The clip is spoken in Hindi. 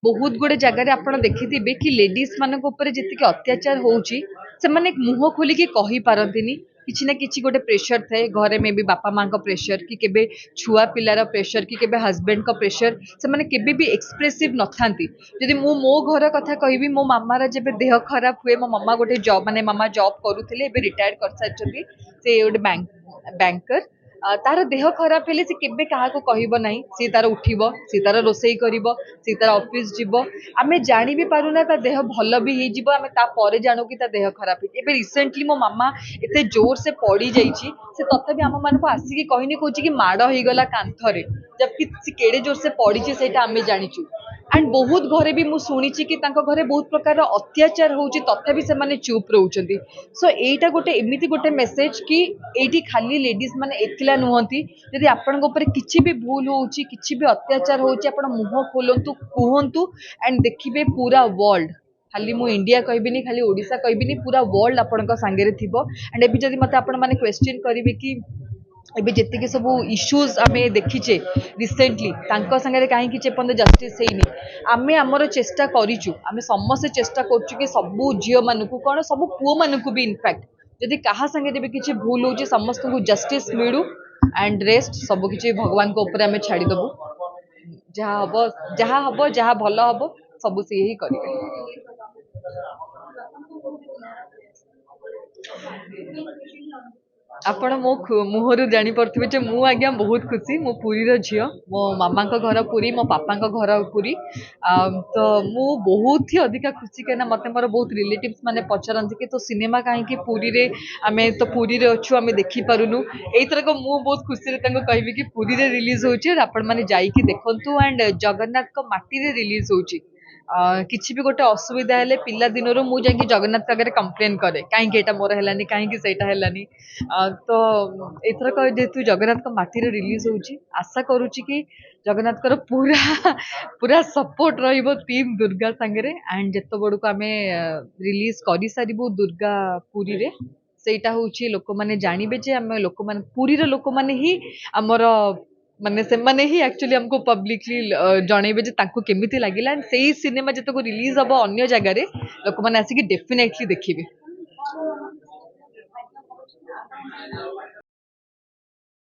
बहुत गुड़े जगह आप देखिथे कि लेडीज मान जी अत्याचार होची से माने मुह खोलिकी कही पारंतिनी किछि ना किछि गोटे प्रेशर थाए घरे में भी बापा माँ का प्रेशर कि केबे छुआ पिलार प्रेशर कि केबे हस्बैंड का प्रेशर से माने केबे भी एक्सप्रेसिव न थांती जदि मु मो घर कथा कहबी मो मामार जेबे देह खराब हुए मो मामा गोटे जॉब माने मामा जॉब करूथिले एबे रिटायर्ड कर सारिछथि से गोटे बैंकर तार देह खराब हेले से केबे काहाको कहबो नाही सी तार उठिबो सी तार रोसई करिवो सी तार ऑफिस जीवो आमे जानी भी पारुना ता देह भल भी ही जीवो आमे ता परे जानू कि ता देह खराब हे एबे रिसेंटली मो मामा एते जोर से पड़ी जाईची से तथापि आम मान को आसिकी कहनी कहूची कि माड़ हो गला कांथरे जबकि से केड़े जोर से पड़ी सेटा आमे जानिचु एंड बहुत घरे भी मु सुनिची कि तांको घरे बहुत प्रकार अत्याचार होची तथापि से माने चुप रहउचंती सो एटा गोटे एमिति गोटे मेसेज कि एटी खाली लेडीज माने एकला नुहंती यदि आपन ऊपर किछि भी भूल होउची किछि भी अत्याचार होउची आपण मुंह खोलंतु कुहंतु एंड देखिबे पूरा वर्ल्ड खाली मु इंडिया कहबिनी खाली ओडिशा कहबिनी पूरा वर्ल्ड आपन सांगे थिबो एंड एबी जदि मते आपण माने क्वेश्चन करिवे कि एबे जेतिके सब इश्यूज आमे देखिचे रिसेंटली तांको संगे काहे कि चेपंद जस्टिस हेइनी आमे हमर चेष्टा करिचु आमे समस्त चेष्टा करचु कि सबु झियो मानकु कोन सबु पुओ मानकु भी इनफैक्ट जदि कहा संगे जेबे किछि भूल होउची समस्त को जस्टिस मिलू एंड रेस्ट सब किछि भगवान को ऊपर आमे छाड़ी दबु जहा हबो जहा भलो हबो सब से ही करिवे ଆପଣ ମୋ ମୁହଁରୁ ଜାଣିପାରୁଥିବେ ଯେ ମୁଁ ଆଜ୍ଞା ବହୁତ ଖୁସି ମୁଁ ପୁରୀର ଝିଅ ମୋ ମାମାଙ୍କ ଘର ପୁରୀ ମୋ ପାପାଙ୍କ ଘର ପୁରୀ ତ ମୁଁ ବହୁତ ହି ଅଧିକା ଖୁସି କାହିଁକିନା ମୋତେ ମୋର ବହୁତ ରିଲେଟିଭ୍ସ ମାନେ ପଚାରନ୍ତି କି ତୋ ସିନେମା କାହିଁକି ପୁରୀରେ ଆମେ ତ ପୁରୀରେ ଅଛୁ ଆମେ ଦେଖିପାରୁନୁ ଏଇଥରକ ମୁଁ ବହୁତ ଖୁସିରେ ତାଙ୍କୁ କହିବି କି ପୁରୀରେ ରିଲିଜ୍ ହେଉଛି ଆପଣମାନେ ଯାଇକି ଦେଖନ୍ତୁ ଆଣ୍ଡ ଜଗନ୍ନାଥଙ୍କ ମାଟିରେ ରିଲିଜ୍ ହେଉଛି କିଛି ବି ଗୋଟେ ଅସୁବିଧା ହେଲେ ପିଲା ଦିନରୁ ମୁଁ ଯାଇକି ଜଗନ୍ନାଥ ଆଗରେ କମ୍ପ୍ଲେନ୍ କରେ କାହିଁକି ଏଇଟା ମୋର ହେଲାନି କାହିଁକି ସେଇଟା ହେଲାନି ତ ଏଥରକ ଯେହେତୁ ଜଗନ୍ନାଥଙ୍କ ମାଟିରେ ରିଲିଜ୍ ହେଉଛି ଆଶା କରୁଛି କି ଜଗନ୍ନାଥଙ୍କର ପୁରା ପୁରା ସପୋର୍ଟ ରହିବ ଟିମ୍ ଦୁର୍ଗା ସାଙ୍ଗରେ ଆଣ୍ଡ ଯେତେବେଳକୁ ଆମେ ରିଲିଜ୍ କରିସାରିବୁ ଦୁର୍ଗା ପୁରୀରେ ସେଇଟା ହେଉଛି ଲୋକମାନେ ଜାଣିବେ ଯେ ଆମେ ଲୋକମାନେ ପୁରୀର ଲୋକମାନେ ହିଁ ଆମର ମାନେ ସେମାନେ ହିଁ ଆକ୍ଚୁଆଲି ଆମକୁ ପବ୍ଲିକଲି ଜଣେଇବେ ଯେ ତାଙ୍କୁ କେମିତି ଲାଗିଲା ଆଣ୍ଡ ସେଇ ସିନେମା ଯେତେବେଳେ ରିଲିଜ୍ ହବ ଅନ୍ୟ ଜାଗାରେ ଲୋକମାନେ ଆସିକି ଡେଫିନେଟଲି ଦେଖିବେ